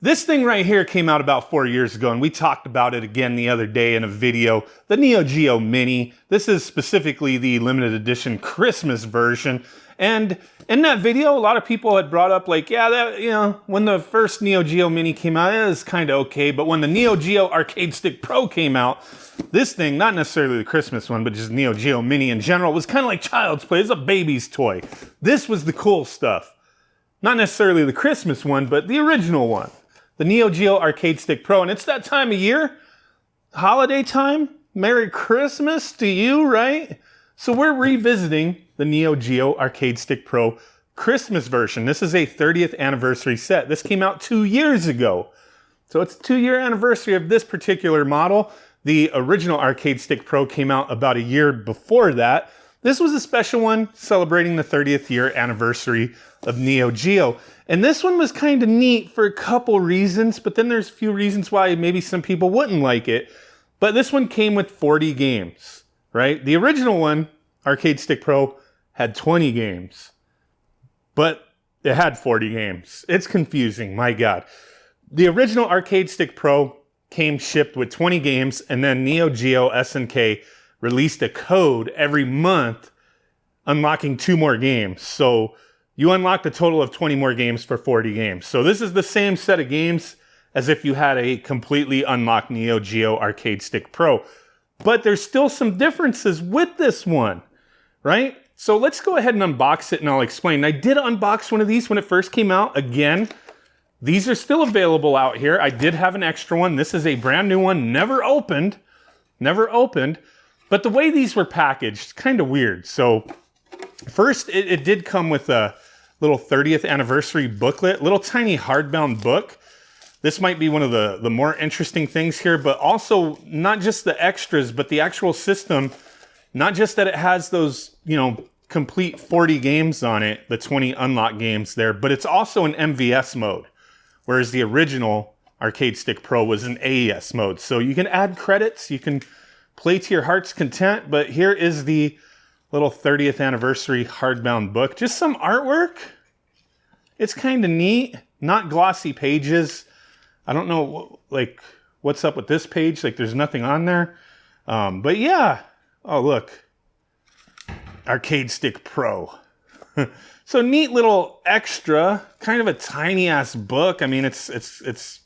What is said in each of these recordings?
This thing right here came out about 4 years ago, and we talked about it again the other day in a video, the Neo Geo Mini. This is specifically the limited edition Christmas version. And in that video, a lot of people had brought up like, yeah, that, you know, when the first Neo Geo Mini came out, it was kind of okay. But when the Neo Geo Arcade Stick Pro came out, this thing, not necessarily the Christmas one, but just Neo Geo Mini in general, was kind of like child's play. It's a baby's toy. This was the cool stuff. Not necessarily the Christmas one, but the original one. The Neo Geo Arcade Stick Pro. And it's that time of year, holiday time. Merry Christmas to you, right? So we're revisiting the Neo Geo Arcade Stick Pro Christmas version. This is a 30th anniversary set. This came out 2 years ago. So it's a 2-year anniversary of this particular model. The original Arcade Stick Pro came out about a year before that. This was a special one celebrating the 30th year anniversary of Neo Geo. And this one was kind of neat for a couple reasons, but then there's a few reasons why maybe some people wouldn't like it. But this one came with 40 games, right? The original one, Arcade Stick Pro, had 20 games, but it had 40 games. It's confusing, my God. The original Arcade Stick Pro came shipped with 20 games, and then Neo Geo SNK released a code every month unlocking 2 more games. So you unlocked a total of 20 more games for 40 games. So this is the same set of games as if you had a completely unlocked Neo Geo Arcade Stick Pro. But there's still some differences with this one, right? So let's go ahead and unbox it and I'll explain. I did unbox one of these when it first came out. Again, these are still available out here. I did have an extra one. This is a brand new one, never opened. But the way these were packaged, kind of weird. So first, it did come with a little 30th anniversary booklet, little tiny hardbound book. This might be one of the more interesting things here, but also not just the extras, but the actual system. Not just that it has those, you know, complete 40 games on it, the 20 unlock games there, but it's also an MVS mode, whereas the original Arcade Stick Pro was an AES mode. So you can add credits, you can play to your heart's content, but here is the little 30th anniversary hardbound book. Just some artwork. It's kind of neat. Not glossy pages. I don't know, like, what's up with this page. Like, there's nothing on there. But yeah. Oh, look. Arcade Stick Pro. So neat little extra. Kind of a tiny-ass book. I mean, it's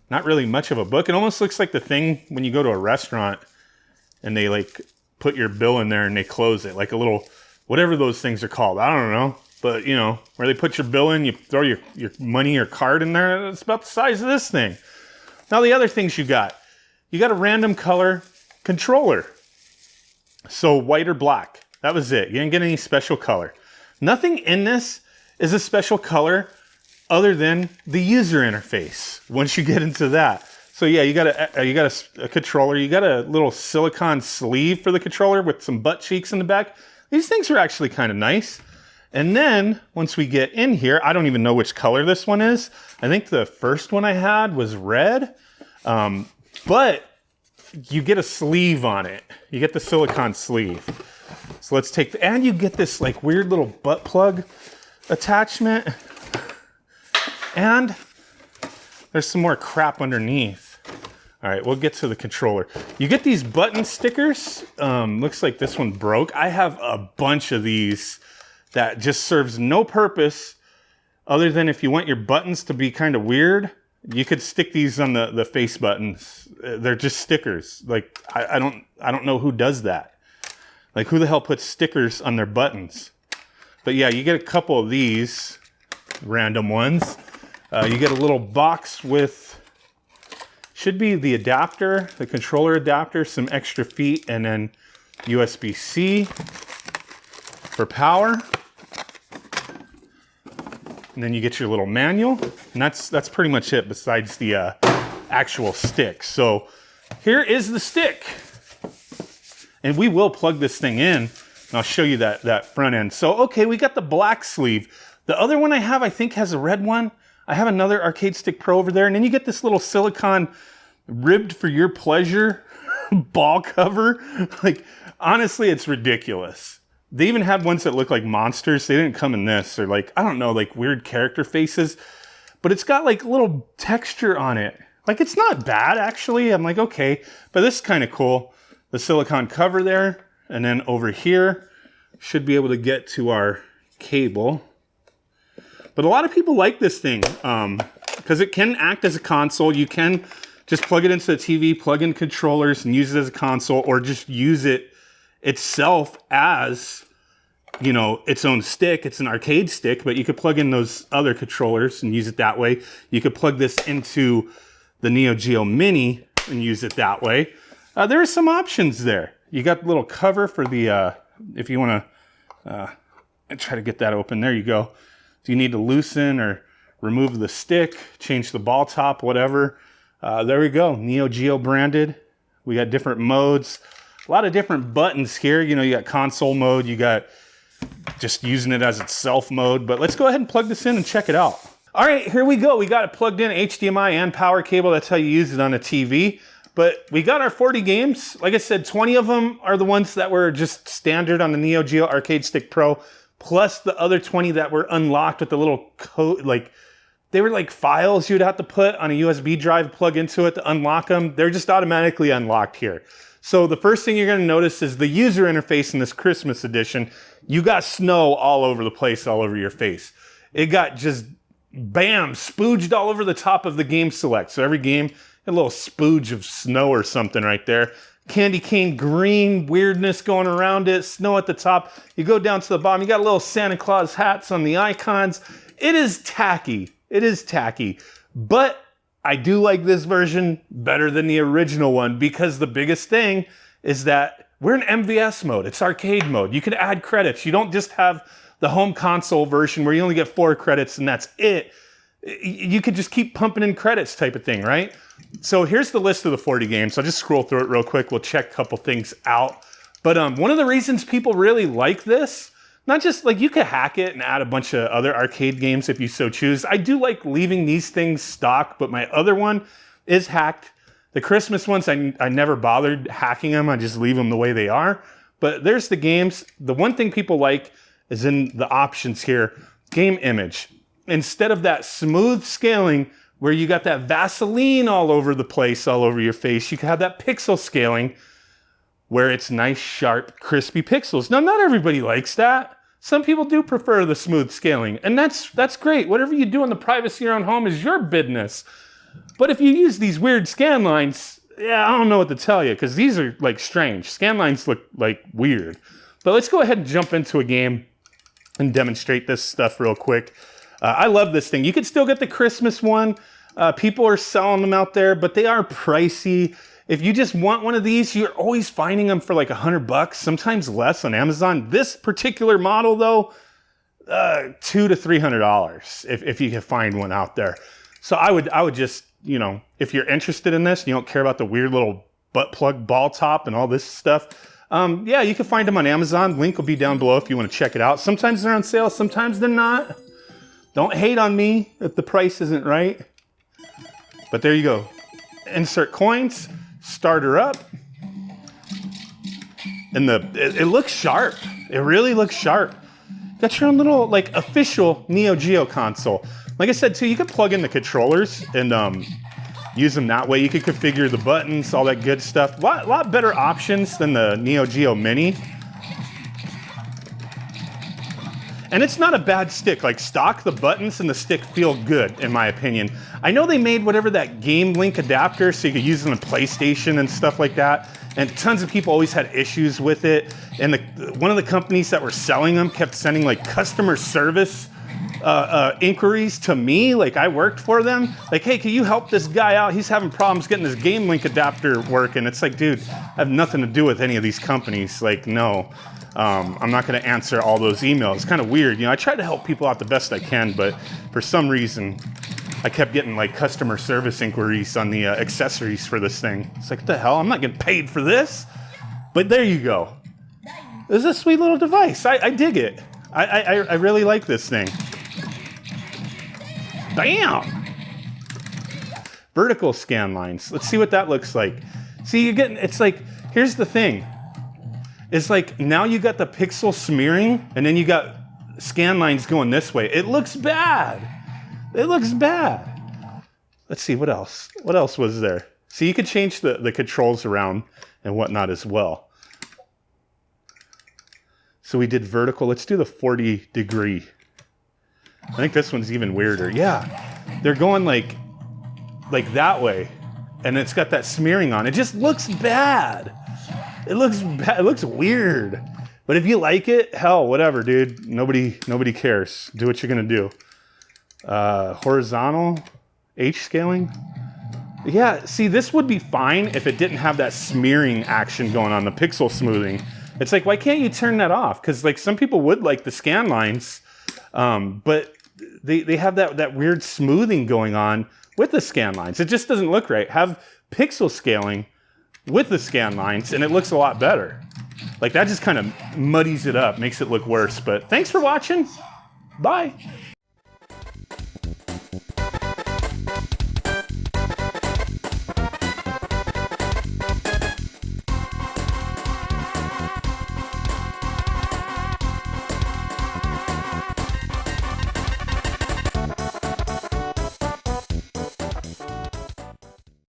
not really much of a book. It almost looks like the thing when you go to a restaurant and they, like, put your bill in there and they close it, like a little, whatever those things are called. I don't know, but you know, where they put your bill in, you throw your money or card in there. It's about the size of this thing. Now the other things you got a random color controller. So white or black, that was it. You didn't get any special color. Nothing in this is a special color other than the user interface. Once you get into that. So yeah, you got a controller. You got a little silicone sleeve for the controller with some butt cheeks in the back. These things are actually kind of nice. And then once we get in here, I don't even know which color this one is. I think the first one I had was red, but you get a sleeve on it. You get the silicone sleeve. So let's take and you get this like weird little butt plug attachment. And there's some more crap underneath. All right, we'll get to the controller. You get these button stickers. Looks like this one broke. I have a bunch of these that just serves no purpose other than if you want your buttons to be kind of weird, you could stick these on the face buttons. They're just stickers. Like, I don't know who does that. Like, who the hell puts stickers on their buttons? But yeah, you get a couple of these random ones. You get a little box with, should be the adapter, the controller adapter, some extra feet, and then USB-C for power. And then you get your little manual, and that's pretty much it besides the actual stick. So here is the stick. And we will plug this thing in, and I'll show you that front end. So, okay, we got the black sleeve. The other one I have, I think, has a red one. I have another Arcade Stick Pro over there, and then you get this little silicone ribbed for your pleasure ball cover. Like, honestly, it's ridiculous. They even had ones that look like monsters. They didn't come in this, or like, I don't know, like weird character faces. but it's got like a little texture on it. Like it's not bad actually. I'm like, okay, but this is kind of cool. The silicone cover there, and then over here, should be able to get to our cable. But a lot of people like this thing because it can act as a console. You can just plug it into the TV, plug in controllers and use it as a console, or just use it itself as, you know, its own stick. It's an arcade stick, but you could plug in those other controllers and use it that way. You could plug this into the Neo Geo Mini and use it that way. There are some options there. You got the little cover for the, if you want to try to get that open, there you go. If you need to loosen or remove the stick, change the ball top, whatever. There we go, Neo Geo branded. We got different modes, a lot of different buttons here. You know, you got console mode, you got just using it as itself mode, but let's go ahead and plug this in and check it out. All right, here we go. We got it plugged in HDMI and power cable. That's how you use it on a TV. But we got our 40 games. Like I said, 20 of them are the ones that were just standard on the Neo Geo Arcade Stick Pro, plus the other 20 that were unlocked with the little code, like they were like files you'd have to put on a USB drive, plug into it to unlock them. They're just automatically unlocked here. So the first thing you're gonna notice is the user interface in this Christmas edition. You got snow all over the place, all over your face. It got just, bam, spooged all over the top of the game select. So every game, a little spooge of snow or something right there. Candy cane green weirdness going around it, snow at the top. You go down to the bottom, you got little Santa Claus hats on the icons. It is tacky. It is tacky. But I do like this version better than the original one because the biggest thing is that we're in MVS mode. It's arcade mode. You can add credits. You don't just have the home console version where you only get 4 credits and that's it. You could just keep pumping in credits type of thing, right? So here's the list of the 40 games. I'll just scroll through it real quick. We'll check a couple things out. But one of the reasons people really like this, not just like you could hack it and add a bunch of other arcade games if you so choose. I do like leaving these things stock, but my other one is hacked. The Christmas ones, I never bothered hacking them. I just leave them the way they are. But there's the games. The one thing people like is in the options here, game image. Instead of that smooth scaling where you got that Vaseline all over the place, all over your face, you can have that pixel scaling where it's nice, sharp, crispy pixels. Now, not everybody likes that. Some people do prefer the smooth scaling, and that's great. Whatever you do in the privacy of your own home is your business. But if you use these weird scan lines, yeah, I don't know what to tell you, because these are like strange. Scan lines look like weird. But let's go ahead and jump into a game and demonstrate this stuff real quick. I love this thing. You could still get the Christmas one. People are selling them out there, but they are pricey. If you just want one of these, you're always finding them for like $100, sometimes less on Amazon. This particular model though, $200 to $300 if you can find one out there. So I would just, you know, if you're interested in this, you don't care about the weird little butt plug ball top and all this stuff. Yeah, you can find them on Amazon. Link will be down below if you want to check it out. Sometimes they're on sale, sometimes they're not. Don't hate on me if the price isn't right. But there you go. Insert coins, start her up. And it looks sharp. It really looks sharp. Got your own little like official Neo Geo console. Like I said too, you can plug in the controllers and use them that way. You can configure the buttons, all that good stuff. Lot better options than the Neo Geo Mini. And it's not a bad stick. Like stock, the buttons and the stick feel good, in my opinion. I know they made whatever that Game Link adapter so you could use it on PlayStation and stuff like that. And tons of people always had issues with it. And one of the companies that were selling them kept sending like customer service inquiries to me. Like I worked for them. Like, hey, can you help this guy out? He's having problems getting this Game Link adapter working. It's like, dude, I have nothing to do with any of these companies. Like, no. I'm not going to answer all those emails. It's kind of weird. You know, I try to help people out the best I can, but for some reason, I kept getting like customer service inquiries on the accessories for this thing. It's like, what the hell? I'm not getting paid for this. But there you go. This is a sweet little device. I dig it. I really like this thing. Bam! Vertical scan lines. Let's see what that looks like. See, you're getting, it's like, here's the thing. It's like now you got the pixel smearing and then you got scan lines going this way. It looks bad. It looks bad. Let's see, what else? What else was there? See, you could change the controls around and whatnot as well. So we did vertical. Let's do the 40 degree. I think this one's even weirder. Yeah, they're going like that way. And it's got that smearing on. It just looks bad. It looks bad. It looks weird. But if you like it, hell, whatever, dude. Nobody cares. Do what you're gonna do. Horizontal H scaling. Yeah, see, this would be fine if it didn't have that smearing action going on, the pixel smoothing. It's like, why can't you turn that off? Because like some people would like the scan lines, but they have that weird smoothing going on with the scan lines. It just doesn't look right. Have pixel scaling with the scan lines and it looks a lot better. Like that just kind of muddies it up, makes it look worse. But thanks for watching. Bye.